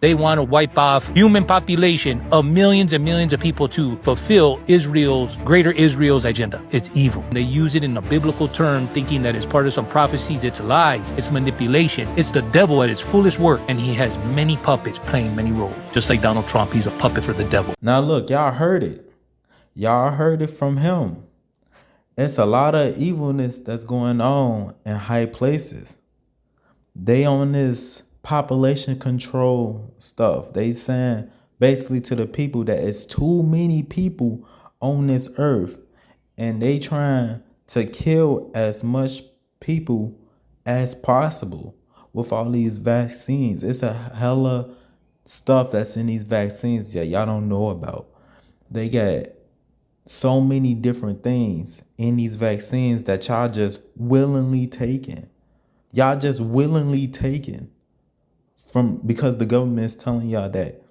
They want to wipe off human population of millions and millions of people to fulfill greater Israel's agenda. It's evil. They use it in a biblical term, thinking that it's part of some prophecies. It's lies. It's manipulation. It's the devil at his fullest work. And he has many puppets playing many roles. Just like Donald Trump, he's a puppet for the devil. Now look, y'all heard it. Y'all heard it from him. It's a lot of evilness that's going on in high places. They on this population control stuff. They saying basically to the people that it's too many people on this earth, and they trying to kill as much people as possible with all these vaccines. It's a hella stuff that's in these vaccines that y'all don't know about. They got so many different things in these vaccines that y'all just willingly taking. Y'all just willingly taking from because the government is telling y'all that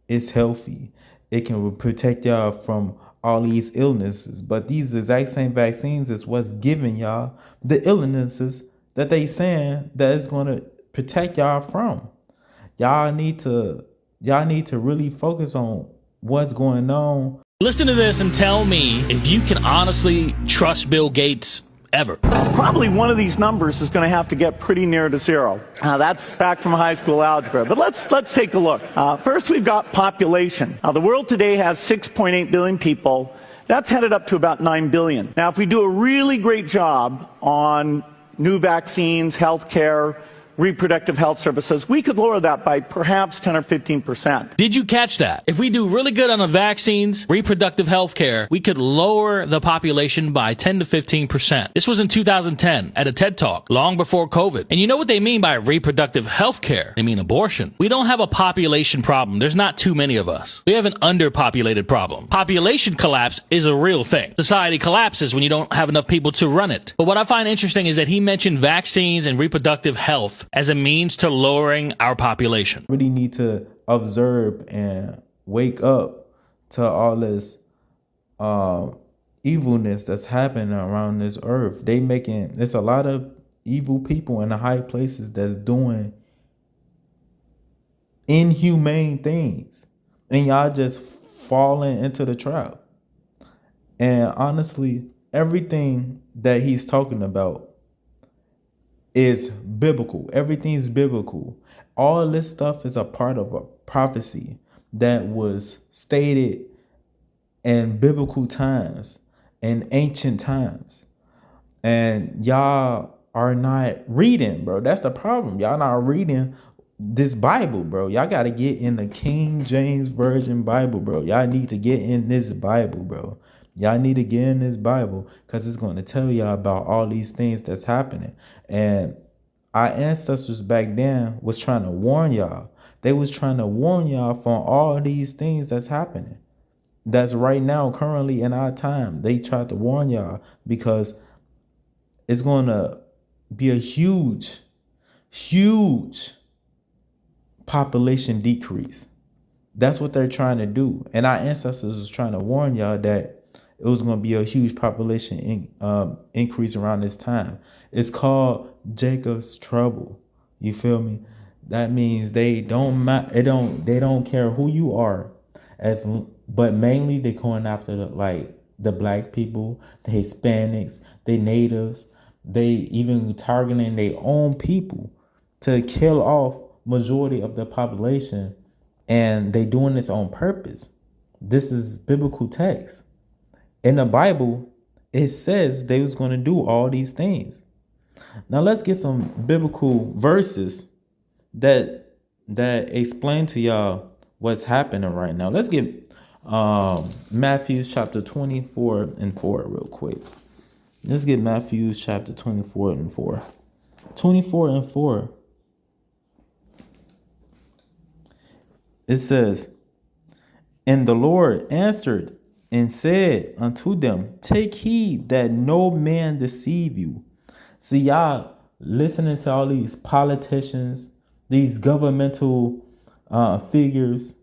it's healthy. It can protect y'all from all these illnesses. But these exact same vaccines is what's giving y'all the illnesses that they saying that it's going to protect y'all from. Y'all need to really focus on what's going on. Listen to this and tell me if you can honestly trust Bill Gates ever. Probably one of these numbers is going to have to get pretty near to zero. That's back from high school algebra. But let's take a look. First, we've got population. The world today has 6.8 billion people. That's headed up to about 9 billion. Now, if we do a really great job on new vaccines, healthcare, reproductive health services, we could lower that by perhaps 10 or 15%. Did you catch that? If we do really good on the vaccines, reproductive health care, we could lower the population by 10 to 15%. This was in 2010 at a TED Talk, long before COVID. And you know what they mean by reproductive health care? They mean abortion. We don't have a population problem. There's not too many of us. We have an underpopulated problem. Population collapse is a real thing. Society collapses when you don't have enough people to run it. But what I find interesting is that he mentioned vaccines and reproductive health as a means to lowering our population. Really need to observe and wake up to all this evilness that's happening around this earth. There's a lot of evil people in the high places that's doing inhumane things, and y'all just falling into the trap. And honestly, everything that he's talking about is biblical. Everything's biblical. All this stuff is a part of a prophecy that was stated in biblical times, in ancient times. And y'all are not reading, bro. That's the problem. Y'all not reading this Bible, bro. Y'all got to get in the King James Version Bible, bro. Y'all need to get in this Bible, bro. Y'all need to get in this Bible because it's going to tell y'all about all these things that's happening. And our ancestors back then was trying to warn y'all. They was trying to warn y'all from all these things that's happening. That's right now, currently in our time. They tried to warn y'all because it's going to be a huge, huge population decrease. That's what they're trying to do. And our ancestors was trying to warn y'all that it was going to be a huge population increase around this time. It's called Jacob's trouble. You feel me? That means they don't care who you are, but mainly they're going after the black people, the Hispanics, the natives. They even targeting their own people to kill off majority of the population, and they doing this on purpose. This is biblical text. In the Bible, it says they was going to do all these things. Now let's get some biblical verses that explain to y'all what's happening right now. Let's get Matthew chapter 24 and 4 real quick. Let's get Matthew chapter 24 and 4. 24 and 4. It says, "And the Lord answered and said unto them, take heed that no man deceive you." See, y'all listening to all these politicians, these governmental figures,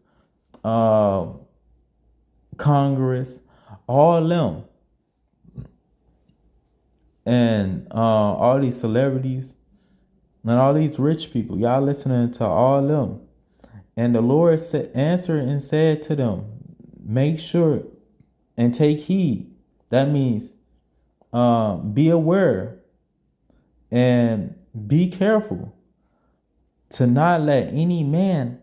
Congress, all them, and all these celebrities and all these rich people. Y'all listening to all them, And the Lord answered and said to them, make sure and take heed. That means be aware and be careful to not let any man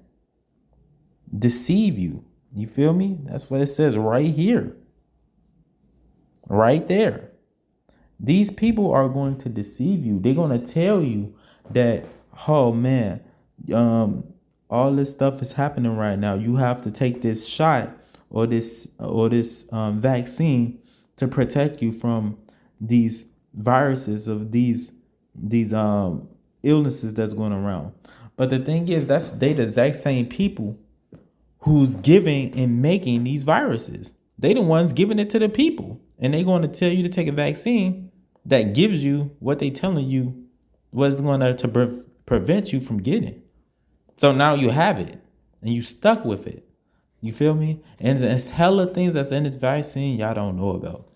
deceive you. You feel me? That's what it says right here. Right there. These people are going to deceive you. They're going to tell you that, oh man, all this stuff is happening right now. You have to take this shot or this vaccine to protect you from these viruses of these illnesses that's going around. But the thing is, they the exact same people who's giving and making these viruses. They the ones giving it to the people. And they're going to tell you to take a vaccine that gives you what they telling you was going to prevent you from getting. So now you have it and you stuck with it. You feel me? And there's hella things that's in this vaccine y'all don't know about.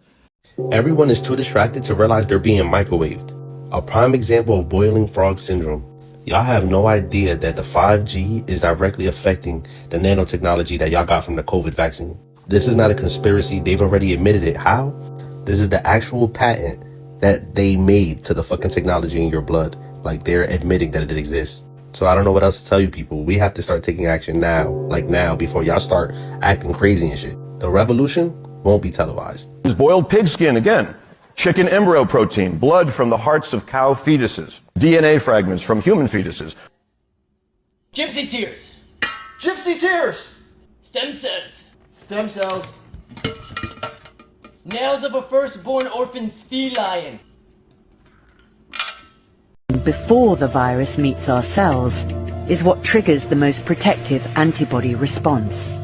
Everyone is too distracted to realize they're being microwaved. A prime example of boiling frog syndrome. Y'all have no idea that the 5G is directly affecting the nanotechnology that y'all got from the COVID vaccine. This is not a conspiracy. They've already admitted it. How? This is the actual patent that they made to the fucking technology in your blood. Like, they're admitting that it exists. So I don't know what else to tell you people. We have to start taking action now. Like now, before y'all start acting crazy and shit. The revolution won't be televised. Boiled pig skin again. Chicken embryo protein. Blood from the hearts of cow fetuses. DNA fragments from human fetuses. Gypsy tears. Gypsy tears. Stem cells. Stem cells. Nails of a firstborn orphan feline. Before the virus meets our cells is what triggers the most protective antibody response.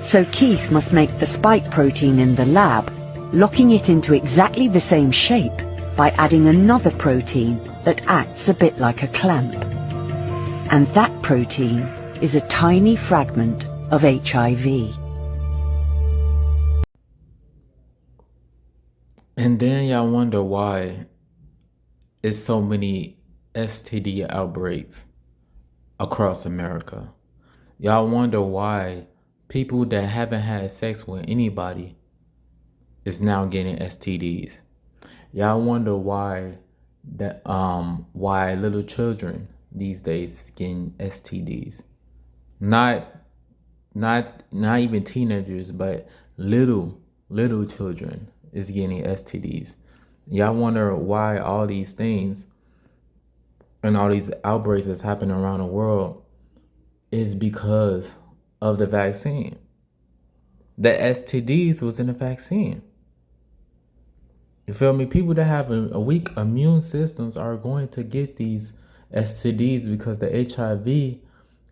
So Keith must make the spike protein in the lab, locking it into exactly the same shape by adding another protein that acts a bit like a clamp. And that protein is a tiny fragment of HIV. And then y'all wonder why it's so many STD outbreaks across America. Y'all wonder why people that haven't had sex with anybody is now getting STDs. Y'all wonder why little children these days is getting STDs. Not even teenagers, but little children is getting STDs. Y'all wonder why all these things and all these outbreaks that's happening around the world is because of the vaccine. The STDs was in the vaccine. You feel me? People that have a weak immune systems are going to get these STDs because the HIV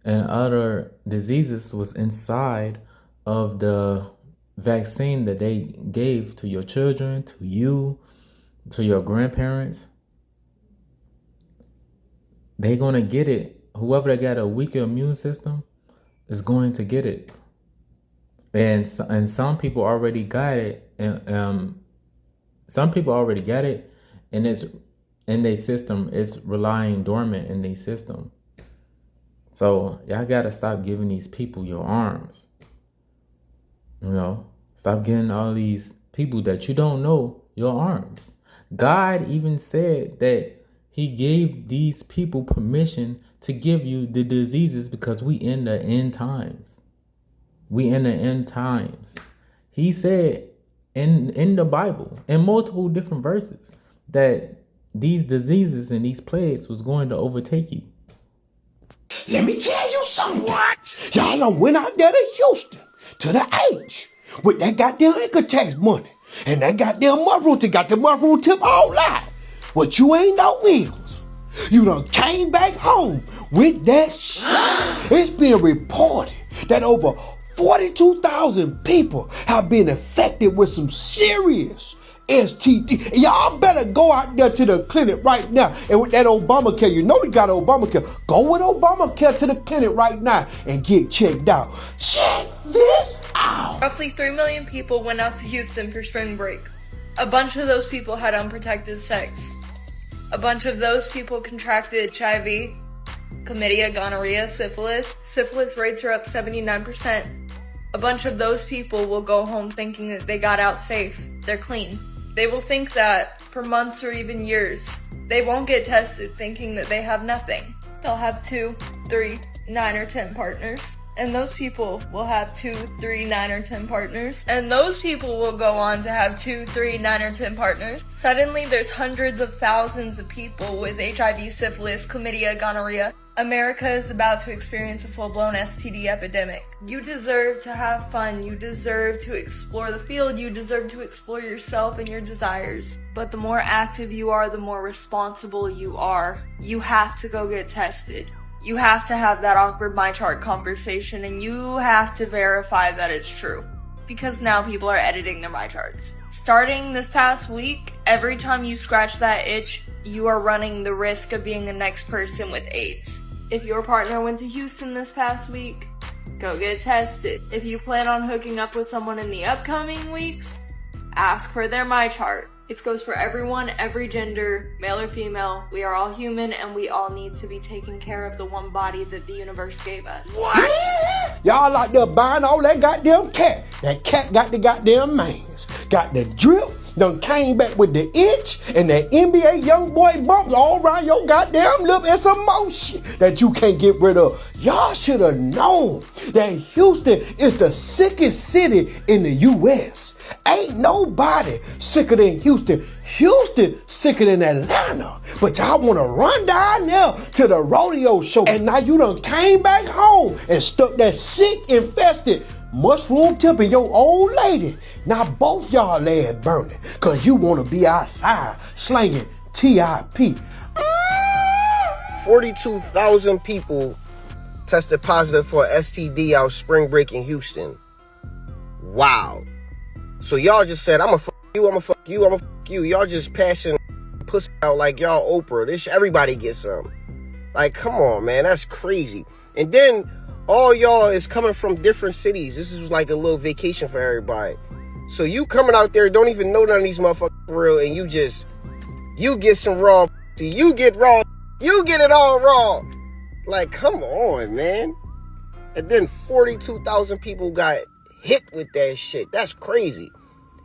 and other diseases was inside of the vaccine that they gave to your children, to you, to your grandparents. They're going to get it. Whoever that got a weaker immune system is going to get it. And some people already got it. And some people already got it, and it's in their system. It's relying dormant in their system. So y'all got to stop giving these people your arms. You know, stop getting all these people that you don't know your arms. God even said that he gave these people permission to give you the diseases because we in the end times. We in the end times. He said in the Bible, in multiple different verses, that these diseases and these plagues was going to overtake you. Let me tell you something. What? Y'all done went out there to Houston, to the H, with that goddamn income tax money. And that goddamn mushroom tip, got the mushroom tip all live. But you ain't no wheels. You done came back home with that shit. It's been reported that over 42,000 people have been affected with some serious STD. Y'all better go out there to the clinic right now. And with that Obamacare, you know we got Obamacare. Go with Obamacare to the clinic right now and get checked out. Check this out. Roughly 3 million people went out to Houston for spring break. A bunch of those people had unprotected sex. A bunch of those people contracted HIV, chlamydia, gonorrhea, syphilis. Syphilis rates are up 79%. A bunch of those people will go home thinking that they got out safe. They're clean. They will think that for months or even years. They won't get tested thinking that they have nothing. They'll have 2, 3, 9, or 10 partners. And those people will have 2, 3, 9, or 10 partners. And those people will go on to have 2, 3, 9, or 10 partners. Suddenly, there's hundreds of thousands of people with HIV, syphilis, chlamydia, gonorrhea. America is about to experience a full-blown STD epidemic. You deserve to have fun. You deserve to explore the field. You deserve to explore yourself and your desires. But the more active you are, the more responsible you are. You have to go get tested. You have to have that awkward my chart conversation, and you have to verify that it's true. Because now people are editing their my charts. Starting this past week, every time you scratch that itch, you are running the risk of being the next person with AIDS. If your partner went to Houston this past week, go get tested. If you plan on hooking up with someone in the upcoming weeks, ask for their my chart. It goes for everyone, every gender, male or female. We are all human, and we all need to be taking care of the one body that the universe gave us. What? Y'all out there buying all that goddamn cat. That cat got the goddamn mange. Got the drip. Done came back with the itch and that NBA young boy bumps all around your goddamn lip and some more shit that you can't get rid of. Y'all should have known that Houston is the sickest city in the U.S. Ain't nobody sicker than Houston. Houston sicker than Atlanta. But y'all want to run down there to the rodeo show. And now you done came back home and stuck that sick, infested mushroom tip in your old lady. Now both y'all ass burning, cause you wanna be outside slanging TIP. 42,000 people tested positive for STD out spring break in Houston. Wow. So y'all just said, I'ma fuck you, I'ma fuck you, I'ma fuck you. Y'all just passing pussy out like y'all Oprah. This everybody gets some. Like, come on, man, that's crazy. And then all y'all is coming from different cities. This is like a little vacation for everybody. So you coming out there, don't even know none of these motherfuckers for real, and you get some raw, you get raw, you get it all raw. Like, come on, man. And then 42,000 people got hit with that shit. That's crazy.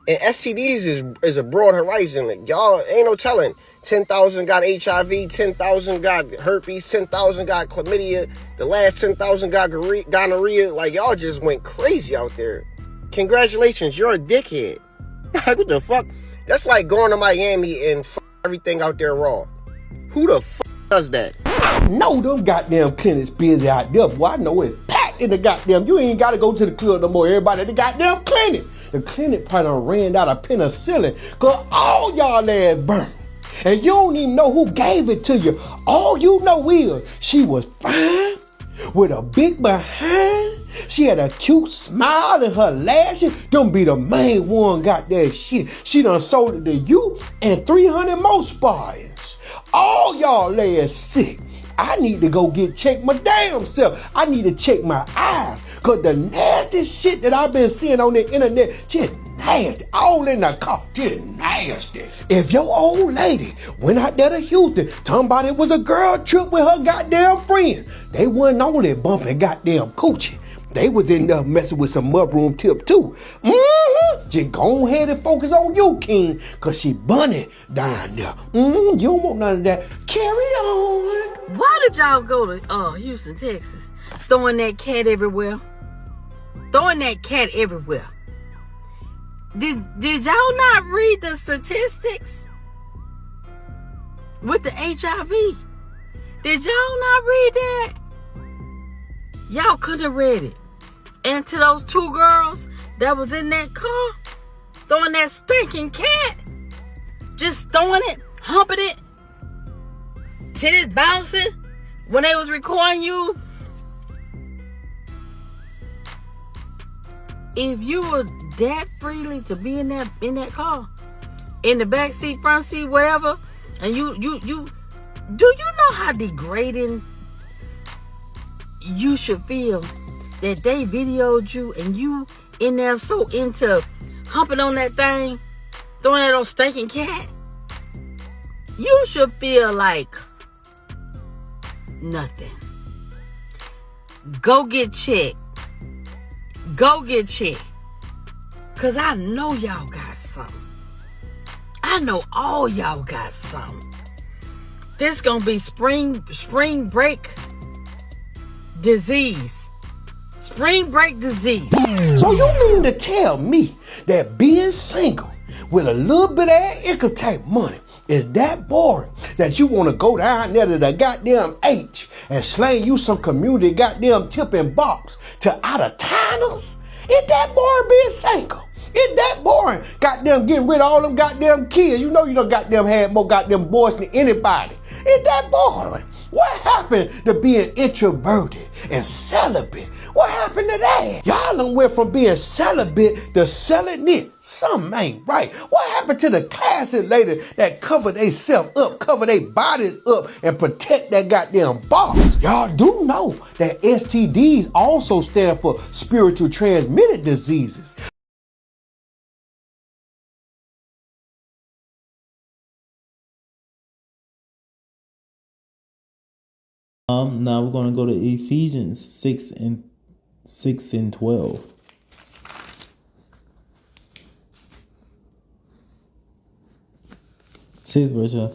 And STDs is a broad horizon. Like, y'all ain't no telling. 10,000 got HIV, 10,000 got herpes, 10,000 got chlamydia, the last 10,000 got gonorrhea. Like, y'all just went crazy out there. Congratulations, you're a dickhead. Like, what the fuck? That's like going to Miami and everything out there raw. Who the fuck does that? I know them goddamn clinics busy out there, boy. I know it's packed in the goddamn. You ain't got to go to the club no more. Everybody at the goddamn clinic. The clinic probably done ran out of penicillin, cause all y'all ass burned. And you don't even know who gave it to you. All you know is she was fine, with a big behind. She had a cute smile and her lashes. Them be the main one got that shit. She done sold it to you and 300 more spartans. All y'all ass sick. I need to go check my damn self. I need to check my eyes. Cause the nasty shit that I've been seeing on the internet, just nasty. All in the car, just nasty. If your old lady went out there to Houston, talking about it was a girl trip with her goddamn friend, they wasn't only bumping goddamn coochie. They was in there messing with some mushroom tip too. Just go ahead and focus on you, King, cause she bunny down there. You don't want none of that. Carry on. Why did y'all go to Houston, Texas? Throwing that cat everywhere. Throwing that cat everywhere. Did y'all not read the statistics with the HIV? Did y'all not read that? Y'all could have read it. And to those 2 girls that was in that car, throwing that stinking cat, just throwing it, humping it, titties bouncing when they was recording you. If you were that freely to be in that car, in the back seat, front seat, whatever, and you do you know how degrading you should feel that they videoed you and you in there so into humping on that thing, throwing that old stinking cat? You should feel like nothing. go get checked. Go get checked. Because I know y'all got something. I know all y'all got something. This gonna be spring break disease. Spring break disease. So you mean to tell me that being single with a little bit of income tax money is that boring that you want to go down there to the goddamn H and slang you some community goddamn tipping box to out of towners? Is that boring being single? Is that boring? Goddamn getting rid of all them goddamn kids. You know you done goddamn had more goddamn boys than anybody. Is that boring? What happened to being introverted and celibate? What happened to that? Y'all done went from being celibate to selling it. Something ain't right. What happened to the classy lady that cover they self up, cover their bodies up, and protect that goddamn box? Y'all do know that STDs also stand for spiritual transmitted diseases. Now we're gonna go to Ephesians 6 and 12.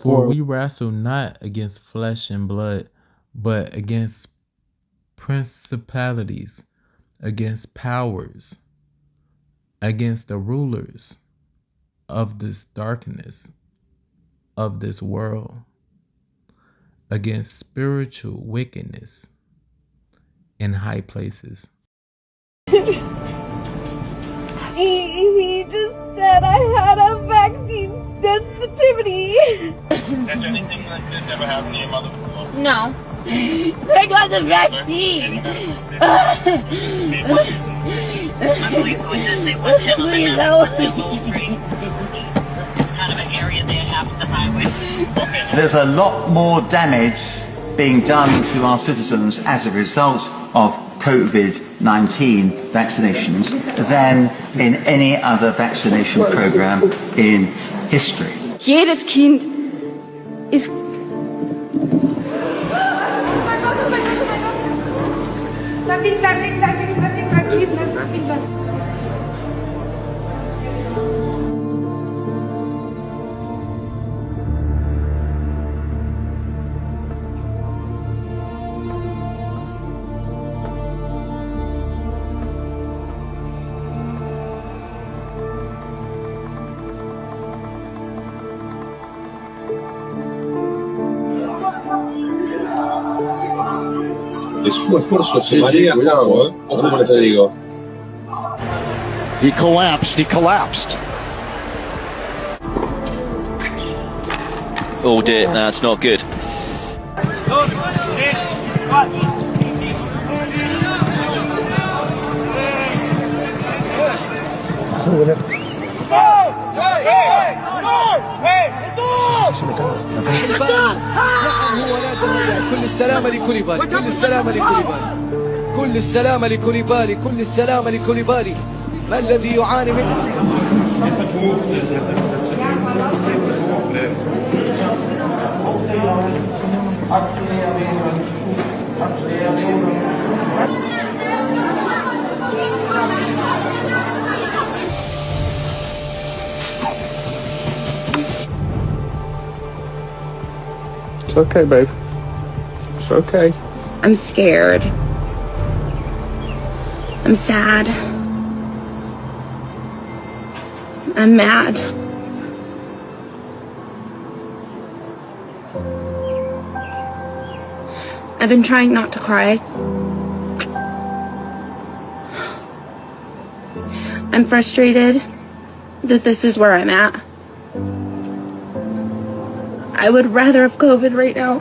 For we wrestle not against flesh and blood, but against principalities, against powers, against the rulers of this darkness of this world, against spiritual wickedness in high places. He just said I had a vaccine sensitivity. Has anything like this ever happened to your mother before? No. I got the vaccine. Please help me. Kind of an area there after the highway. There's a lot more damage being done to our citizens as a result of COVID-19 vaccinations than in any other vaccination program in history. Jedes Kind ist... He collapsed. He collapsed. Oh dear, that's not good. كل السلامة لكوليبالي كل السلامة لكوليبالي كل السلامة لكوليبالي كل السلامة لكوليبالي ما الذي يعاني منه It's okay, babe. It's okay. I'm scared. I'm sad. I'm mad. I've been trying not to cry. I'm frustrated that this is where I'm at. I would rather have COVID right now.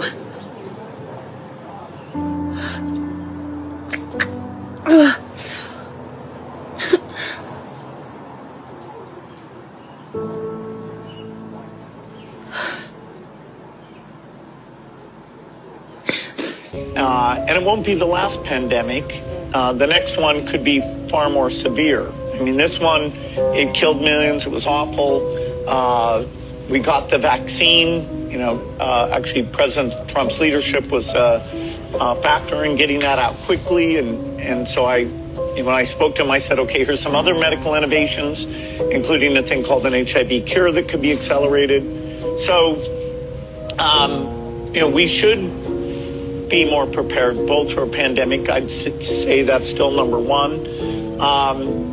And it won't be the last pandemic. The next one could be far more severe. I mean, this one, it killed millions. It was awful. We got the vaccine. You know, actually, President Trump's leadership was factor in getting that out quickly. And so when I spoke to him, I said, okay, here's some other medical innovations, including a thing called an HIV cure that could be accelerated. So, we should be more prepared, both for a pandemic. I'd say that's still number one.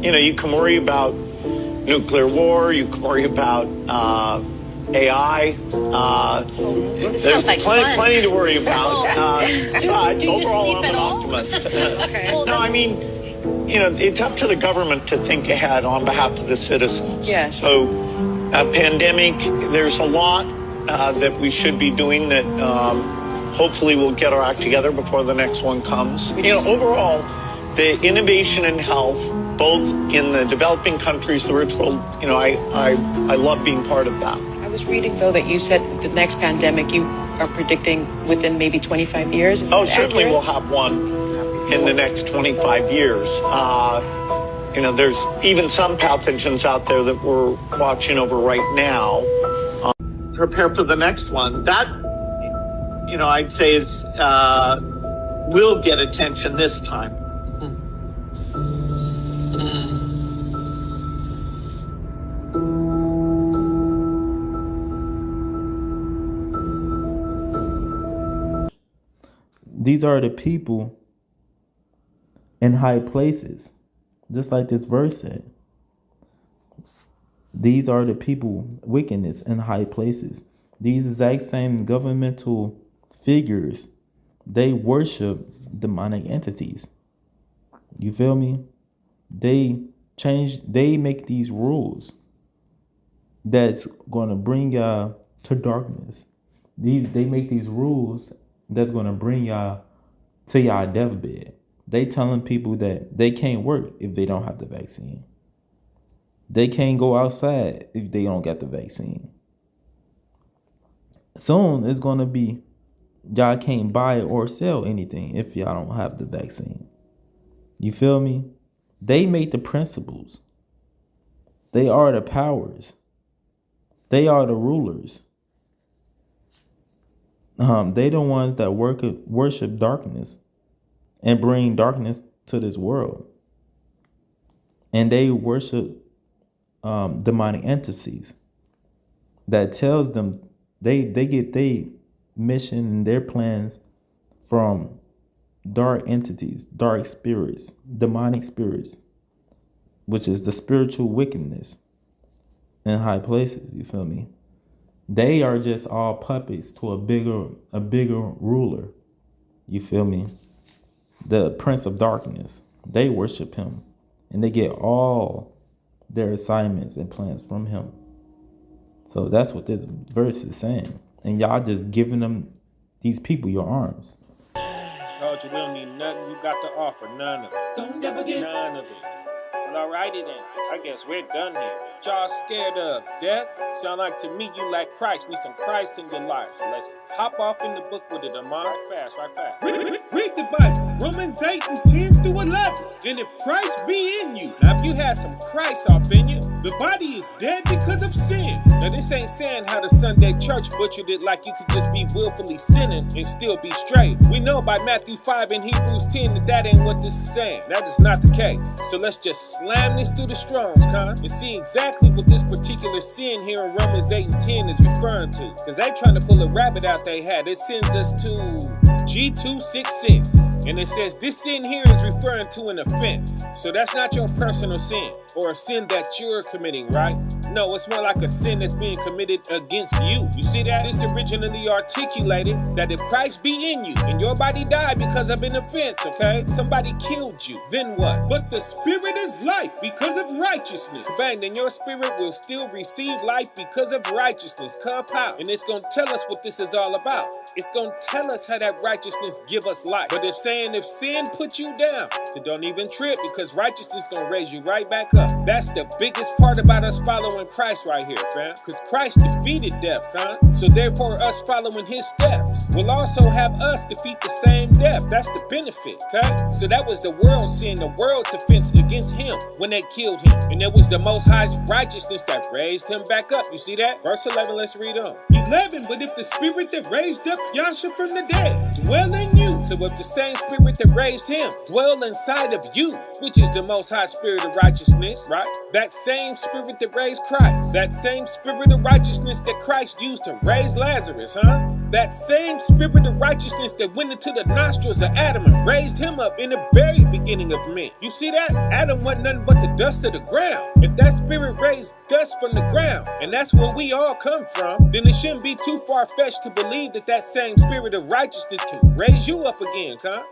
You can worry about nuclear war. You can worry about AI. There's plenty to worry about. But overall, I'm an optimist. No, I mean, it's up to the government to think ahead on behalf of the citizens. Yes. So, a pandemic, there's a lot that we should be doing that hopefully we'll get our act together before the next one comes. Overall, the innovation in health, both in the developing countries, the rich world, I love being part of that. I was reading, though, that you said the next pandemic you are predicting within maybe 25 years. Is that certainly accurate? we'll have one in the next 25 years. There's even some pathogens out there that we're watching over right now. Prepare for the next one. That, I'd say is will get attention this time. These are the people in high places, just like this verse said. These are the people, wickedness in high places. These exact same governmental figures, they worship demonic entities. You feel me? They make these rules that's going to bring y'all to darkness. They make these rules that's going to bring y'all to y'all deathbed. They telling people that they can't work if they don't have the vaccine. They can't go outside if they don't get the vaccine. Soon it's going to be y'all can't buy or sell anything if y'all don't have the vaccine. You feel me? They make the principles. They are the powers. They are the rulers. They the ones that worship darkness and bring darkness to this world. And they worship demonic entities that tells them they get their mission and their plans from dark entities, dark spirits, demonic spirits, which is the spiritual wickedness in high places. You feel me? They are just all puppets to a bigger ruler. You feel me? The Prince of Darkness. They worship him. And they get all their assignments and plans from him. So that's what this verse is saying. And y'all just giving them, these people, your arms. Told you we don't need nothing you got to offer. None of it. Don't never get none of it. Well, alrighty then. I guess we're done here. What y'all scared of? Death? Sound like to me you like Christ. Need some Christ in your life. So let's hop off in the book with it, Amar. Right fast. Read the Bible. Romans 8 and 10 through 11. And if Christ be in you, now if you had some Christ off in you, the body is dead because of sin. Now this ain't saying how the Sunday church butchered it like you could just be willfully sinning and still be straight. We know by Matthew 5 and Hebrews 10 that ain't what this is saying. That is not the case. So let's just slam this through the Strongs, and see exactly what this particular sin here in Romans 8 and 10 is referring to. Because they trying to pull a rabbit out they hat. It sends us to G266. And it says this sin here is referring to an offense. So that's not your personal sin or a sin that you're committing, right? No, it's more like a sin that's being committed against you. You see that? This originally articulated that if Christ be in you and your body died because of an offense, okay? Somebody killed you. Then what? But the spirit is life because of righteousness. Bang, then your spirit will still receive life because of righteousness. Compound. And it's going to tell us what this is all about. It's going to tell us how that righteousness give us life. But if saying saying if sin put you down, then don't even trip, because righteousness gonna raise you right back up. That's the biggest part about us following Christ right here, fam. Because Christ defeated death, huh? So therefore us following his steps will also have us defeat the same death. That's the benefit, okay? So that was the world's sin, the world's offense against him when they killed him. And it was the Most High's righteousness that raised him back up. You see that? Verse 11, let's read on. 11, but if the spirit that raised up Yahshua from the dead dwell in you. So if the same spirit that raised him dwell inside of you, which is the Most High Spirit of righteousness, right? That same spirit that raised Christ, that same spirit of righteousness that Christ used to raise Lazarus, huh? That same spirit of righteousness that went into the nostrils of Adam and raised him up in the very beginning of men. You see that? Adam wasn't nothing but the dust of the ground. If that spirit raised dust from the ground, and that's where we all come from, then it shouldn't be too far-fetched to believe that that same spirit of righteousness can raise you up again, huh?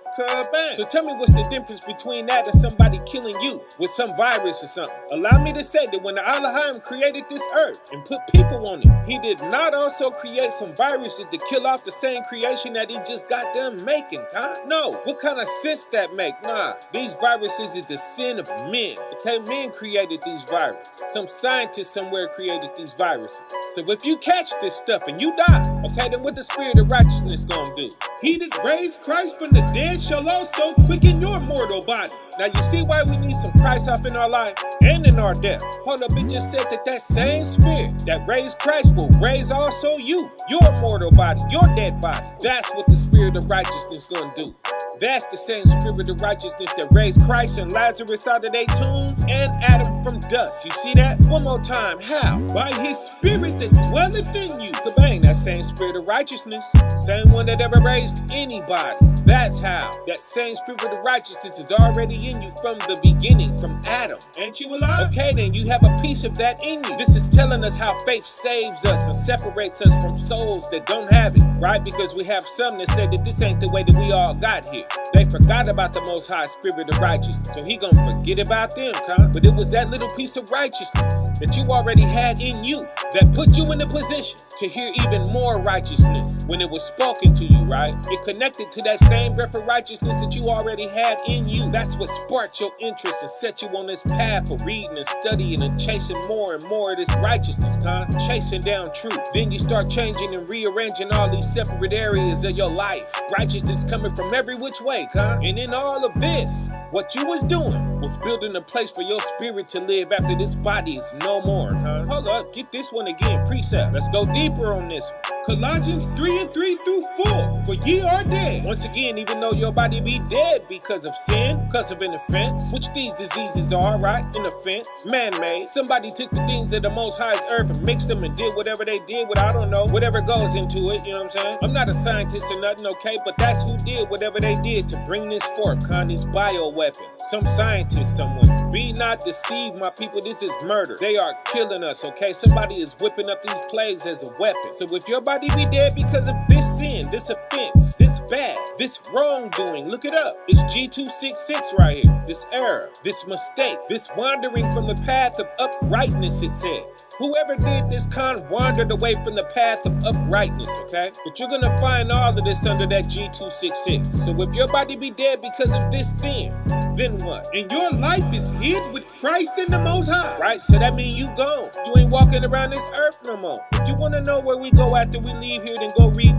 So tell me, what's the difference between that and somebody killing you with some virus or something? Allow me to say that when the Elohim created this earth and put people on it, he did not also create some viruses to kill off the same creation that he just got done making, huh? No. What kind of sense that make? Nah. These viruses is the sin of men. Okay, men created these viruses. Some scientist somewhere created these viruses. So if you catch this stuff and you die, okay, then what the spirit of righteousness gonna do? He that raised Christ from the dead shall also quicken your mortal body. Now you see why we need some Christ up in our life and in our death. Hold up, it just said that that same spirit that raised Christ will raise also you, your mortal body, your dead body. That's what the spirit of righteousness gonna do. That's the same spirit of righteousness that raised Christ and Lazarus out of their tombs and Adam from dust. You see that? One more time. How? By his spirit that dwelleth in you. Kabang, that same spirit of righteousness. Same one that ever raised anybody. That's how. That same spirit of righteousness is already in you from the beginning, from Adam. Ain't you alive? Okay, then you have a piece of that in you. This is telling us how faith saves us and separates us from souls that don't have it, right? Because we have some that say that this ain't the way that we all got here. They forgot about the Most High Spirit of righteousness, so he gonna forget about them, huh? But it was that little piece of righteousness that you already had in you that put you in a position to hear even more righteousness when it was spoken to you, right? It connected to that same breath of righteousness that you already had in you. That's what sparked your interest and set you on this path of reading and studying and chasing more and more of this righteousness, huh? Chasing down truth. Then you start changing and rearranging all these separate areas of your life. Righteousness coming from every which way, huh? And in all of this, what you was doing was building a place for your spirit to live after this body is no more, huh? Hold up, get this one again, precept. Let's go deeper on this one. Colossians 3:3-4. For ye are dead. Once again, even though your body be dead because of sin, because of an offense, which these diseases are, right? An offense, man-made. Somebody took the things of the Most High's earth and mixed them and did whatever they did with, I don't know, whatever goes into it, you know what I'm saying? I'm not a scientist or nothing, okay? But that's who did whatever they did to bring this forth, these bioweapons. Some scientist somewhere. Be not deceived, my people, this is murder. They are killing us, okay? Somebody is whipping up these plagues as a weapon. So if your body be dead because of this sin, this offense, this bad, this wrongdoing, look it up. It's G266 right here. This error, this mistake, this wandering from the path of uprightness, it says. Whoever did this wandered away from the path of uprightness, okay? But you're gonna find all of this under that G266. So if your body be dead because of this sin, then what? And your life is hid with Christ in the Most High, right? So that means you gone. You ain't walking around this earth no more. If you want to know where we go after we leave here, then go read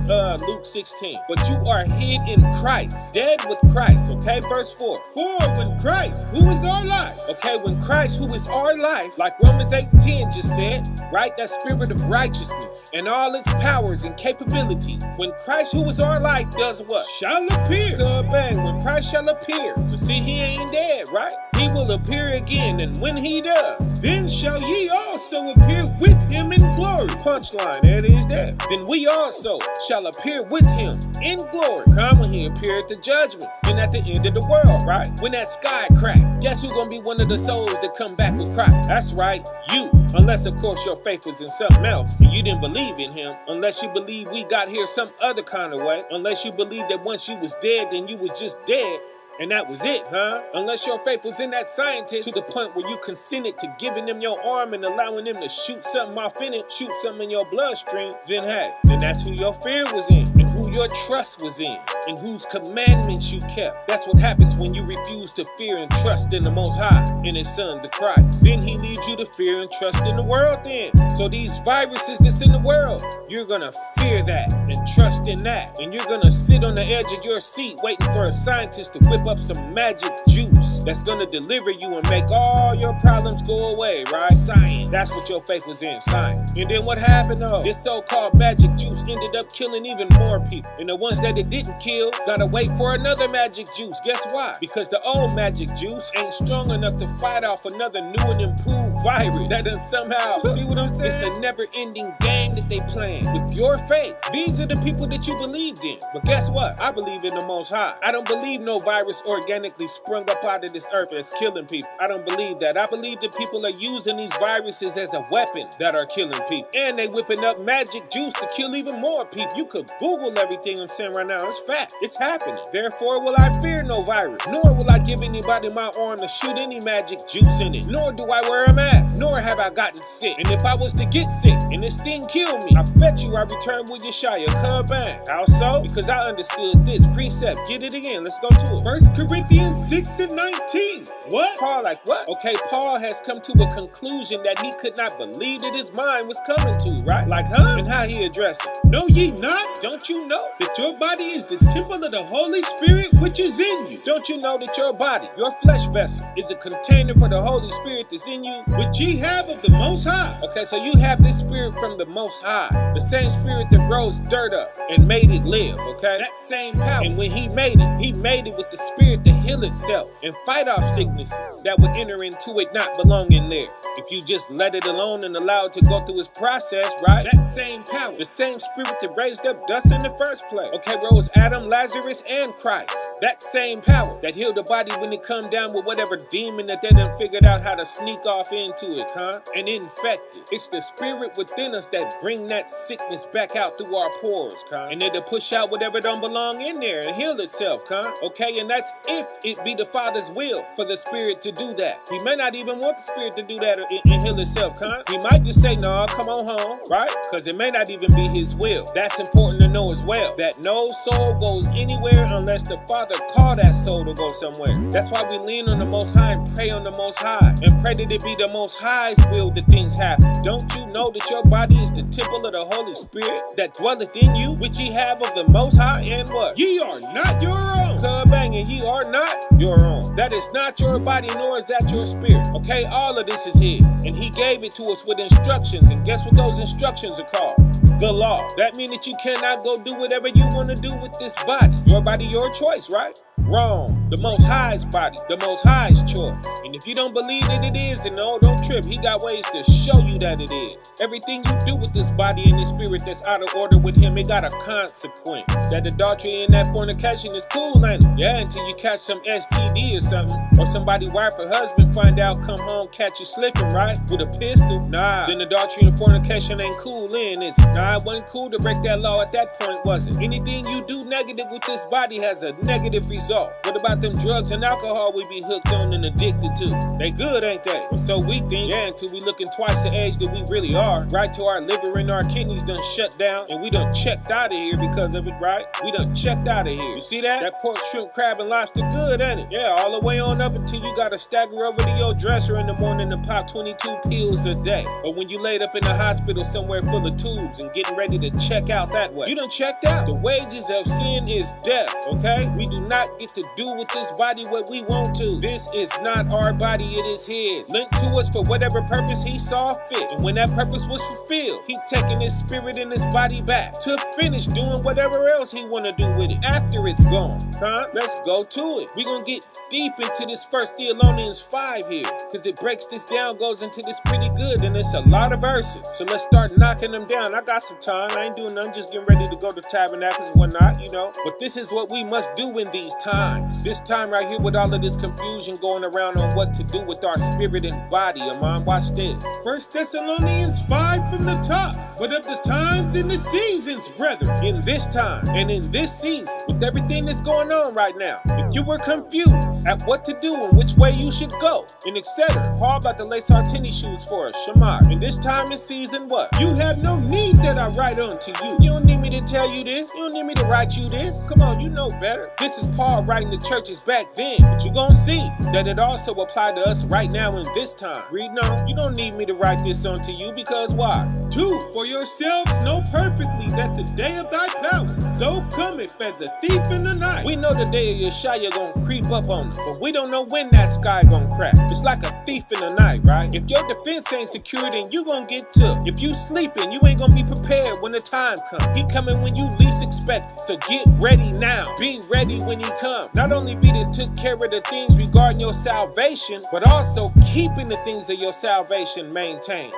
Luke 16. But you are hid in Christ, dead with Christ, okay? Verse 4. For when Christ, who is our life, okay, when Christ, who is our life, like Romans 8:10 just said, right? That spirit of righteousness and all its powers and capabilities. When Christ, who is our life, does what? Shall appear. Bang. When Christ shall appear. So see, he ain't dead, right? He will appear again, and when he does, then shall ye also appear with him in glory. Punchline, that is that. Then we also shall appear with him in glory. Come when he appear at the judgment, and at the end of the world, right? When that sky crack, guess who's gonna be one of the souls that come back with Christ? That's right, you. Unless, of course, your faith was in something else, and you didn't believe in him. Unless you believe we got here some other kind of way. Unless you believe that once you was dead, then you was just dead. And that was it, huh? Unless your faith was in that scientist to the point where you consented to giving them your arm and allowing them to shoot something off in it, shoot something in your bloodstream, then hey, then that's who your fear was in and who who your trust was in and whose commandments you kept. That's what happens when you refuse to fear and trust in the Most High and His Son, the Christ. Then He leaves you to fear and trust in the world then. So these viruses that's in the world, you're gonna fear that and trust in that. And you're gonna sit on the edge of your seat waiting for a scientist to whip up some magic juice that's gonna deliver you and make all your problems go away, right? Science. That's what your faith was in, science. And then what happened though? This so-called magic juice ended up killing even more people. And the ones that it didn't kill gotta wait for another magic juice. Guess why? Because the old magic juice ain't strong enough to fight off another new and improved virus that done somehow, see what I'm saying? It's a never-ending game that they playing with your faith. These are the people that you believed in. But guess what? I believe in the Most High. I don't believe no virus organically sprung up out of this earth that's killing people. I don't believe that. I believe that people are using these viruses as a weapon that are killing people. And they whipping up magic juice to kill even more people. You could Google everything I'm saying right now. It's fact. It's happening. Therefore will I fear no virus. Nor will I give anybody my arm to shoot any magic juice in it. Nor do I wear a mask. Nor have I gotten sick. And if I was to get sick and this thing killed me, I bet you I return with Yeshaya. Bang. How so? Because I understood this precept. Get it again. Let's go to it. 1 Corinthians 6:19. What? Paul like what? Okay, Paul has come to a conclusion that he could not believe that his mind was coming to, right? Like, huh? And how he addressed it. Know ye not? Don't you know that your body is the temple of the Holy Spirit which is in you? Don't you know that your body, your flesh vessel, is a container for the Holy Spirit that's in you, which ye have of the Most High? Okay, so you have this spirit from the Most High. The same spirit that rose dirt up and made it live, okay? That same power. And when he made it with the spirit to heal itself and fight off sicknesses that would enter into it not belonging there. If you just let it alone and allow it to go through its process, right? That same power, the same spirit that raised up dust in the first place, okay, rose Adam, Lazarus, and Christ. That same power that healed the body when it come down with whatever demon that they done figured out how to sneak off into it, huh? And infect it. It's the spirit within us that bring that sickness back out through our pores, huh? And it'll push out whatever don't belong in there and heal itself, huh? Okay, and that's if it be the Father's will for the spirit to do that. He may not even want the spirit to do that and heal itself, huh? He might just say, no, come on home, right? Because it may not even be his will. That's important to know as well, that no soul goes anywhere unless the Father call that soul to go somewhere. That's why we lean on the Most High and pray on the Most High and pray that it be the Most High's will that things happen. Don't you know that your body is the temple of the Holy Spirit that dwelleth in you, which ye have of the Most High, and what? Ye are not your own. Bang, and ye are not your own. That is not your body, nor is that your spirit. Okay, all of this is his. And he gave it to us with instructions. And guess what those instructions are called? The law. That means that you cannot go do whatever you want to do with this body. Your body, your choice, right? Wrong. The Most High's body, the Most High's choice. And if you don't believe that it is, then no, don't trip. He got ways to show you that it is. Everything you do with this body and this spirit that's out of order with him, it got a consequence. That adultery and that fornication is cool, ain't it? Yeah, until you catch some STD or something. Or somebody wife or husband find out, come home, catch you slipping, right? With a pistol. Nah, then adultery and fornication ain't cool in, is it? Nah, it wasn't cool to break that law at that point, was it? Anything you do negative with this body has a negative result. What about them drugs and alcohol we be hooked on and addicted to? They good, ain't they? Or so we think. Yeah, until we looking twice the age that we really are. Right to our liver and our kidneys done shut down and we done checked out of here because of it, right? We done checked out of here. You see that? That pork, shrimp, crab, and lobster good, ain't it? Yeah, all the way on up until you gotta stagger over to your dresser in the morning and pop 22 pills a day. Or when you laid up in the hospital somewhere full of tubes and getting ready to check out that way. You done checked out. The wages of sin is death, okay? We do not get to do with this body what we want to. This is not our body, it is his. Lent to us for whatever purpose he saw fit. And when that purpose was fulfilled, he taking his spirit and his body back to finish doing whatever else he want to do with it after it's gone. Huh? Let's go to it. We're going to get deep into this 1 Thessalonians 5 here, because it breaks this down, goes into this pretty good, and it's a lot of verses. So let's start knocking them down. I got some time. I ain't doing nothing, just getting ready to go to tabernacles and whatnot, you know. But this is what we must do in these times. times. This time right here with all of this confusion going around on what to do with our spirit and body. Amon, watch this. 1 Thessalonians 5 from the top. But of the times and the seasons, brethren, in this time and in this season, with everything that's going on right now, if you were confused at what to do and which way you should go, and etc., Paul about to lace our tennis shoes for us, Shamar. In this time and season, what? You have no need that I write unto you. You don't need me to tell you this. You don't need me to write you this. Come on, you know better. This is Paul writing to churches back then, but you're gonna see that it also applied to us right now in this time. Read on. You don't need me to write this unto you because why? 2, for yourselves know perfectly that the day of thy power so cometh as a thief in the night. We know the day of Yeshua gonna creep up on us, but we don't know when that sky gonna crack. It's like a thief in the night, right? If your defense ain't secure, then you gonna get took. If you sleeping, you ain't gonna be prepared when the time comes. He coming when you least expect it. So get ready now. Be ready when he comes. Not only be that took care of the things regarding your salvation, but also keeping the things of your salvation maintained.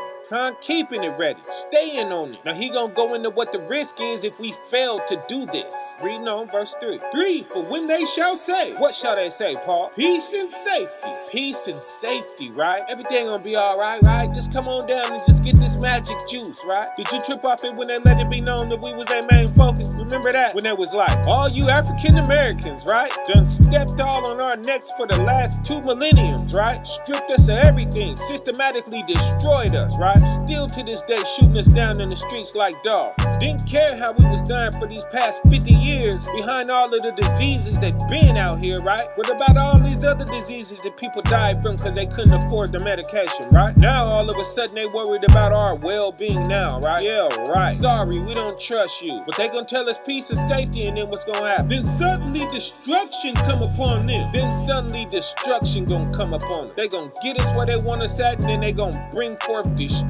Keeping it ready, staying on it. Now he gonna go into what the risk is if we fail to do this. Reading on verse 3. 3, for when they shall say, what shall they say, Paul? Peace and safety. Peace and safety, right? Everything gonna be all right, right? Just come on down and just get this magic juice, right? Did you trip off it when they let it be known that we was their main focus? Remember that? When it was like, all you African Americans, right? Done stepped all on our necks for the last 2 millenniums, right? Stripped us of everything, systematically destroyed us, right? Still to this day shooting us down in the streets like dogs. Didn't care how we was dying for these past 50 years behind all of the diseases that been out here, right? What about all these other diseases that people died from because they couldn't afford the medication, right? Now all of a sudden they worried about our well-being now, right? Yeah, right. Sorry, we don't trust you. But they gonna tell us peace and safety, and then what's gonna happen? Then suddenly destruction come upon them. Then suddenly destruction gonna come upon them. They gonna get us where they want us at, and then they gonna bring forth destruction,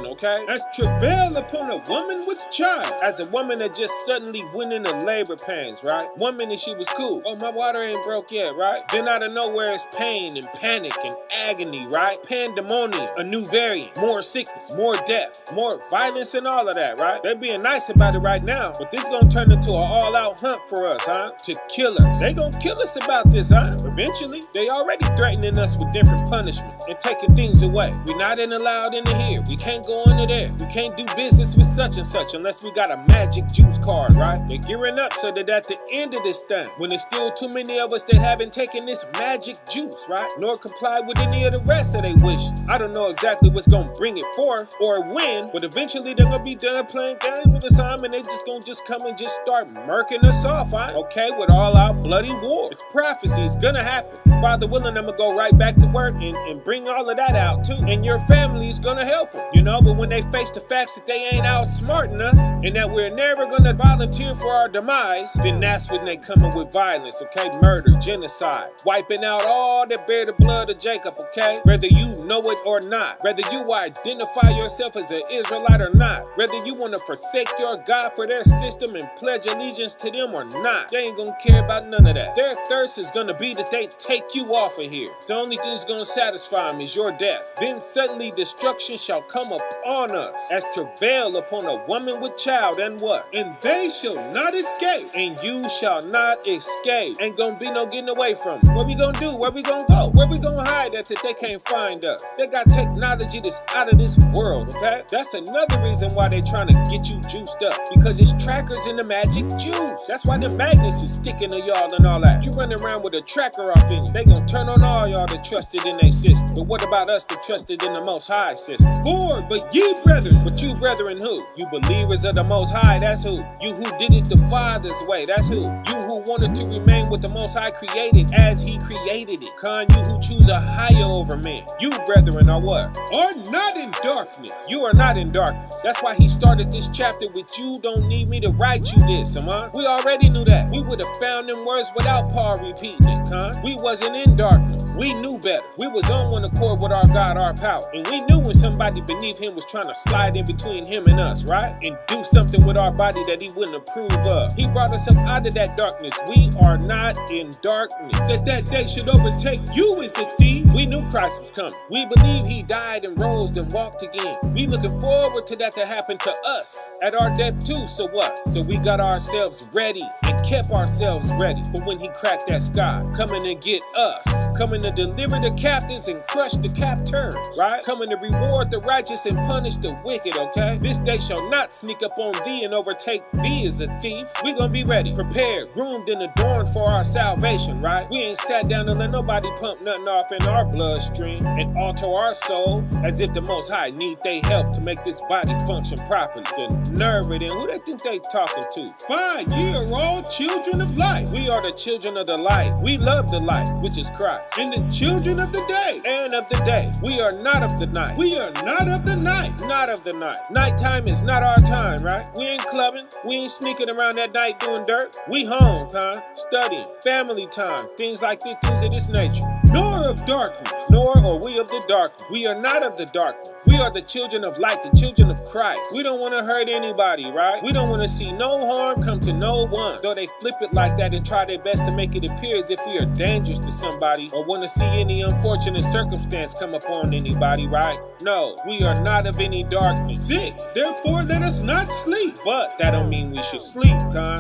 okay? As travail upon a woman with child. As a woman that just suddenly went into labor pains, right? 1 minute she was cool. Oh, my water ain't broke yet, right? Then out of nowhere it's pain and panic and agony, right? Pandemonium, a new variant, more sickness, more death, more violence and all of that, right? They're being nice about it right now, but this gonna turn into an all-out hunt for us, huh? To kill us. They gonna kill us about this, huh? Eventually. They already threatening us with different punishments and taking things away. We're not allowed into here. We can't go into there. We can't do business with such and such unless we got a magic juice card, right? They're gearing up so that at the end of this thing, when there's still too many of us that haven't taken this magic juice, right? Nor complied with any of the rest of their wishes. I don't know exactly what's gonna bring it forth or when, but eventually they're gonna be done playing games with us, and they just gonna come and just start murking us off, huh? Okay, with all out bloody war. It's prophecy, it's gonna happen. Father willing, I'm gonna go right back to work and bring all of that out too. And your family's gonna help them, you know? But when they face the facts that they ain't outsmarting us and that we're never gonna volunteer for our demise, then that's when they coming with violence, okay? Murder, genocide, wiping out all that bear the blood of Jacob, okay? Whether you know it or not, whether you identify yourself as an Israelite or not, whether you want to forsake your God for their system and pledge allegiance to them or not, they ain't gonna care about none of that. Their thirst is gonna be that they take you off of here. So the only thing that's gonna satisfy them is your death. Then suddenly destruction shall come upon us as travail upon a woman with child, and what? And they shall not escape, and you shall not escape. Ain't gonna be no getting away from it. What we gonna do? Where we gonna go? Where we gonna hide at that they can't find us? They got technology that's out of this world, okay? That's another reason why they trying to get you juiced up, because it's trackers in the magic juice. That's why the magnets is sticking to y'all and all that. You running around with a tracker off in you. They gonna turn on all y'all that trusted in their system. But what about us that trusted in the Most High system? 4, but ye brethren. But you brethren who? You believers of the Most High, that's who. You who did it the Father's way, that's who. You who wanted to remain with the Most High created as He created it. You who choose a higher over man. You brethren are what? Are not in darkness. You are not in darkness. That's why He started this chapter with you don't need me to write you this, We already knew that. We would have found them words without Paul repeating it, We wasn't in darkness. We knew better. We was on one accord with our God, our power. And we knew when somebody beneath Him was trying to slide in between Him and us, right? And do something with our body that He wouldn't approve of. He brought us up out of that darkness. We are not in darkness. That day should overtake you as a thief. We knew Christ was coming. We believe He died and rose and walked again. We looking forward to that to happen to us at our death too. So what? So we got ourselves ready and kept ourselves ready for when he cracked that sky. Coming to get us. Coming to deliver the captains and crush the captors, right? Coming to reward the righteous and punish the wicked, okay? This day shall not sneak up on thee and overtake thee as a thief. We gonna be ready, prepared, groomed and adorned for our salvation, right? We ain't sat down and let nobody pump nothing off in our bloodstream and alter our soul as if the Most High need they help to make this body function properly. The nerve it in. Who they think they talking to? Fine, ye are all children of light. We are the children of the light. We love the light, which is Christ. And the children of the day and of the day. We are not of the night. We are not of the night. Not of the night. Nighttime is not our time, right? We ain't clubbing. We ain't sneaking around that night doing dirt. We home, studying, family time, things like this, things of this nature. Nor of darkness, nor are we of the darkness. We are not of the darkness. We are the children of light, the children of Christ. We don't want to hurt anybody, right? We don't want to see no harm come to no one. Though they flip it like that and try their best to make it appear as if we are dangerous to somebody or want to see any unfortunate circumstance come upon anybody, right? No, we are not of any darkness. 6, therefore let us not sleep. But that don't mean we should sleep,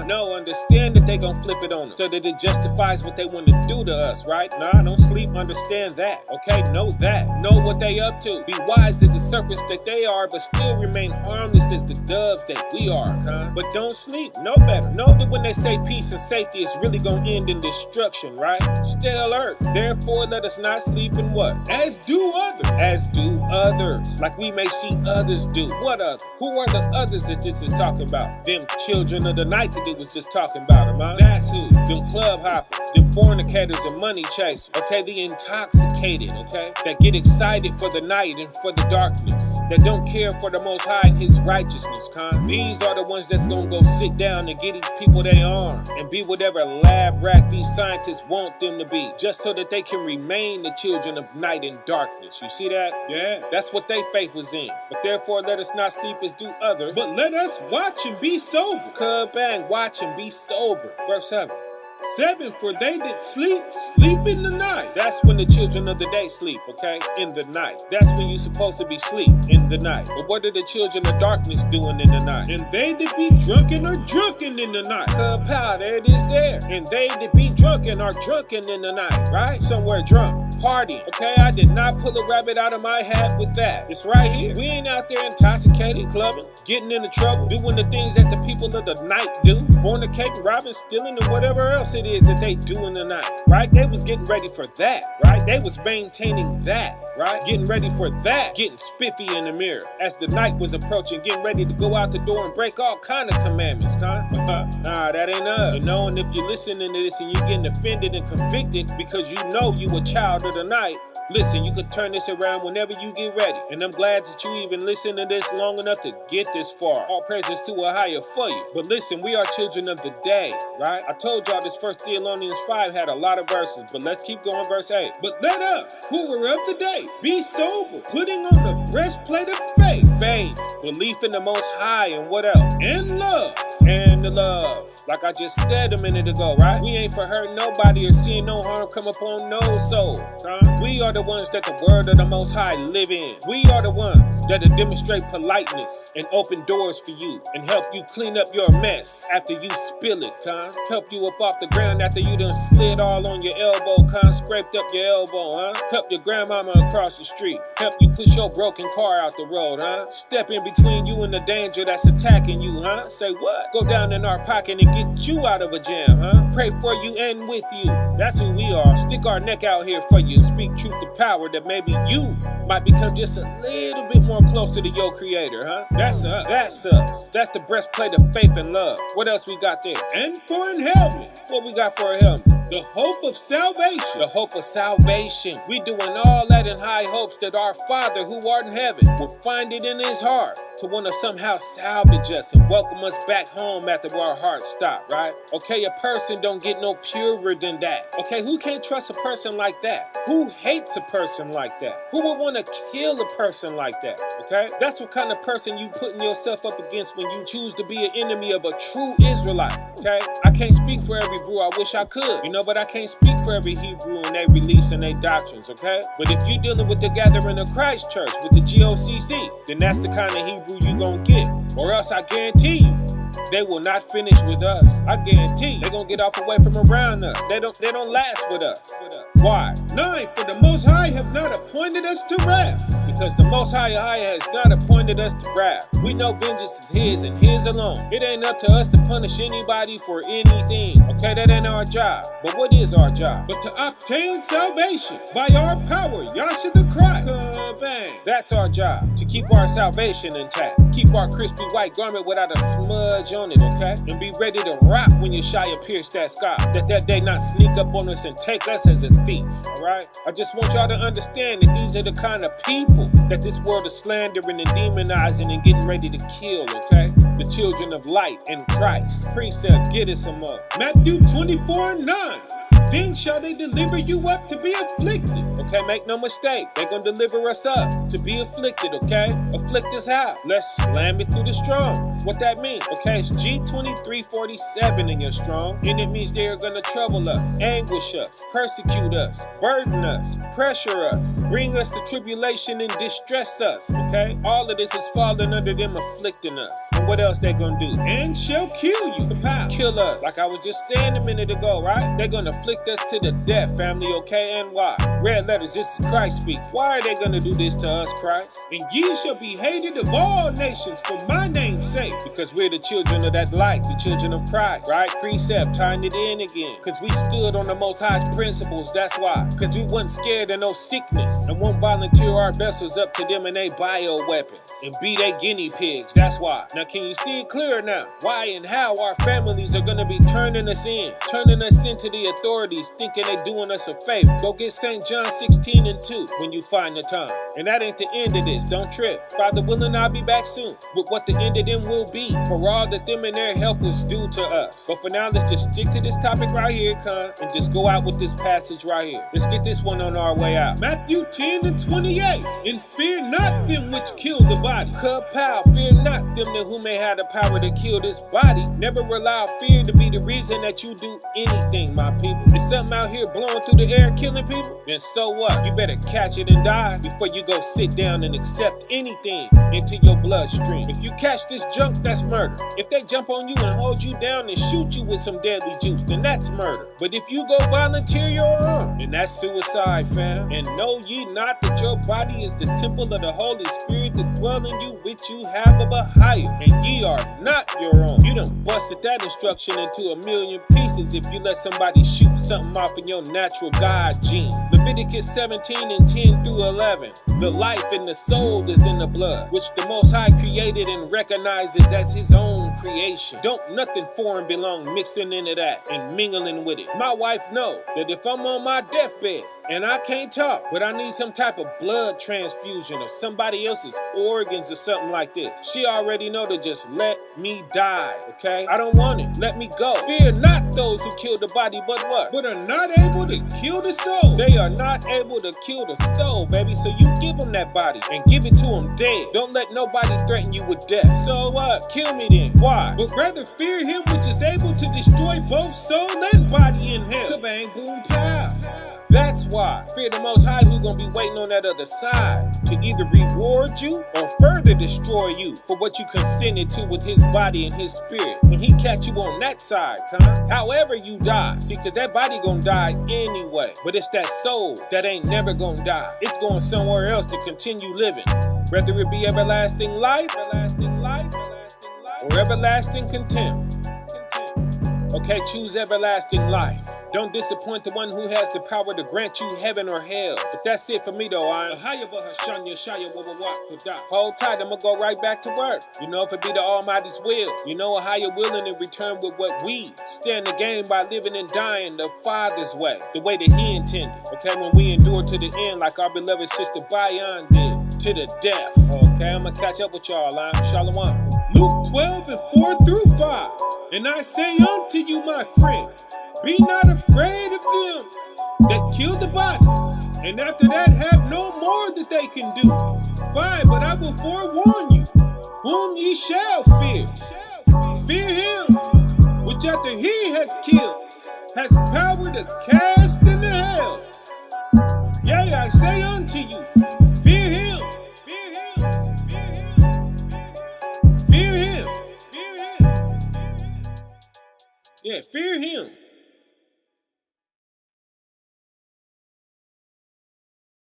No, understand that they gonna flip it on us so that it justifies what they want to do to us, right? Nah, don't sleep, understand that, okay? Know that. Know what they up to. Be wise as the serpents that they are, but still remain harmless as the doves that we are, But don't sleep, know better. Know that when they say peace and safety, it's really gonna end in destruction, right? Stay alert. Therefore, let us not sleep in what? As do others. As do others. Like we may see others do. What others? Who are the others that this is talking about? Them children of the night that it was just talking about, That's who. Them club hoppers. Them fornicators and money chasers. Okay, the intoxicated, okay? That get excited for the night and for the darkness. That don't care for the Most High and his righteousness, These are the ones that's gonna go sit down and get these people they arm and be whatever lab rat these scientists want them to be, just so that they can remain the children of night and darkness. You see that? Yeah, that's what they faith was in. But therefore let us not sleep as do others, but let us watch and be sober. Cub bang, watch and be sober. Verse 7. 7, for they that sleep, sleep in the night. That's when the children of the day sleep, okay? In the night. That's when you're supposed to be sleep, in the night. But what are the children of darkness doing in the night? And they that be drunken are drunken in the night. Pow, there it is there. And they that be drunken are drunken in the night, right? Somewhere drunk. Party, okay? I did not pull a rabbit out of my hat with that. It's right here. We ain't out there intoxicating, clubbing, getting into trouble, doing the things that the people of the night do, fornicating, robbing, stealing, and whatever else it is that they do in the night, right? They was getting ready for that, right? They was maintaining that, right? Getting ready for that, getting spiffy in the mirror as the night was approaching, getting ready to go out the door and break all kind of commandments, Nah, that ain't us. You know, and if you're listening to this and you're getting offended and convicted because you know you a child of the night, listen, you can turn this around whenever you get ready. And I'm glad that you even listened to this long enough to get this far. All praises to a higher for you. But listen, we are children of the day, right? I told y'all this 1 Thessalonians 5 had a lot of verses, but let's keep going, verse 8. But let us, who were of the day, be sober, putting on the breastplate of faith. Faith, belief in the Most High, and what else? And love. And the love. Like I just said a minute ago, right? We ain't for hurting nobody or seeing no harm come upon no soul. We are the ones that the word of the Most High live in. We are the ones that'll demonstrate politeness and open doors for you and help you clean up your mess after you spill it, Help you up off the ground after you done slid all on your elbow, scraped up your elbow, Help your grandmama across the street. Help you push your broken car out the road, Step in between you and the danger that's attacking you, Say what? Go down in our pocket and get you out of a jam, Pray for you and with you. That's who we are. Stick our neck out here for you and speak truth to power that maybe you might become just a little bit more closer to your creator, That's us. That's us. That's the breastplate of faith and love. What else we got there? And for an helmet. What we got for a helmet? The hope of salvation. The hope of salvation. We doing all that in high hopes that our Father who art in heaven will find it in his heart to want to somehow salvage us and welcome us back home after our hearts stop, right? Okay, a person don't get no purer than that. Okay, who can't trust a person like that? Who hates a person like that? Who would want to kill a person like that? Okay, that's what kind of person you putting yourself up against when you choose to be an enemy of a true Israelite. Okay, I can't speak for every brew. I wish I could, but I can't speak for every Hebrew and their beliefs and their doctrines. Okay, but if you're dealing with the gathering of Christ Church with the GOCC, then that's the kind of Hebrew you gonna get, or else I guarantee you they will not finish with us. I guarantee they gonna get off away from around us. They don't last with us. Why? 9, for the Most High have not appointed us to wrath. Because the Most High has not appointed us to wrath. We know vengeance is His and His alone. It ain't up to us to punish anybody for anything. Okay, that ain't our job. But what is our job? But to obtain salvation by our power, Yahshua the Christ. Bang. That's our job. To keep our salvation intact. Keep our crispy white garment without a smudge on it, okay? And be ready to rock when Yeshua pierce that sky. That day not sneak up on us and take us as a thief, alright? I just want y'all to understand that these are the kind of people that this world is slandering and demonizing and getting ready to kill, okay? The children of light in Christ. Precept, get us some more. Matthew 24:9. Then shall they deliver you up to be afflicted. Okay, make no mistake. They're going to deliver us up to be afflicted, okay? Afflict us how? Let's slam it through the strong. What that mean? Okay, it's G2347 in your strong. And it means they are going to trouble us, anguish us, persecute us, burden us, pressure us, bring us to tribulation and distress us, okay? All of this is falling under them afflicting us. And what else they going to do? And shall kill you. Kill us. Like I was just saying a minute ago, right? They're going to afflict us to the death, family, okay? And why? Red letters, this is Christ speak. Why are they gonna do this to us, Christ? And ye shall be hated of all nations for my name's sake. Because we're the children of that light, the children of Christ, right? Precept, tying it in again. Because we stood on the Most High's principles, that's why. Because we wasn't scared of no sickness and won't volunteer our vessels up to them and they bioweapons and be they guinea pigs, that's why. Now can you see it clearer now? Why and how our families are gonna be turning us into the authorities, thinking they doing us a favor. Go get St. John 16:2 when you find the time. And that ain't the end of this, don't trip. Father willing, I'll be back soon with what the end of them will be for all that them and their helpers do to us. But for now, let's just stick to this topic right here, and just go out with this passage right here. Let's get this one on our way out. Matthew 10:28. And fear not them which kill the body. Kapow, fear not them who may have the power to kill this body. Never allow fear to be the reason that you do anything, my people. Is something out here blowing through the air killing people? Then so what? You better catch it and die before you go sit down and accept anything into your bloodstream. If you catch this junk, that's murder. If they jump on you and hold you down and shoot you with some deadly juice, then that's murder. But if you go volunteer your arm, then that's suicide, fam. And know ye not that your body is the temple of the Holy Spirit that dwell in you, which you have of a higher, and ye are not your own. You done busted that instruction into a million pieces if you let somebody shoot something off in your natural God gene. Leviticus 17:10-11. The life and the soul is in the blood, which the Most High created and recognizes as His own creation. Don't nothing foreign belong mixing into that and mingling with it. My wife know that if I'm on my deathbed and I can't talk, but I need some type of blood transfusion or somebody else's organs or something like this, she already know to just let me die, okay? I don't want it. Let me go. Fear not those who kill the body, but what? But are not able to kill the soul. They are not able to kill the soul, baby. So you give them that body and give it to them dead. Don't let nobody threaten you with death. So what? Kill me then. Why? But rather fear Him which is able to destroy both soul and body in hell. Kabang, boom, pow. That's why. Fear the Most High who gonna be waiting on that other side to either reward you or further destroy you for what you consented to with His body and His spirit when He catch you on that side, however you die. See, cause that body gonna die anyway, but it's that soul that ain't never gonna die. It's going somewhere else to continue living, whether it be everlasting life, or everlasting contempt. Okay, choose everlasting life. Don't disappoint the one who has the power to grant you heaven or hell. But that's it for me though. Hold tight, I'ma go right back to work. You know, if it be the Almighty's will, you know, a higher willing in return with what we stand the game by living and dying the Father's way, the way that He intended. Okay, when we endure to the end, like our beloved sister Bayan did, to the death. Okay, I'ma catch up with y'all. Shalom. Luke 12:4-5. And I say unto you, my friend, be not afraid of them that kill the body, and after that have no more that they can do. 5, but I will forewarn you, whom ye shall fear. Fear Him, which after He has killed, has power to cast into hell. Yea, I say unto you, fear Him. Fear Him. Fear Him. said, fear him.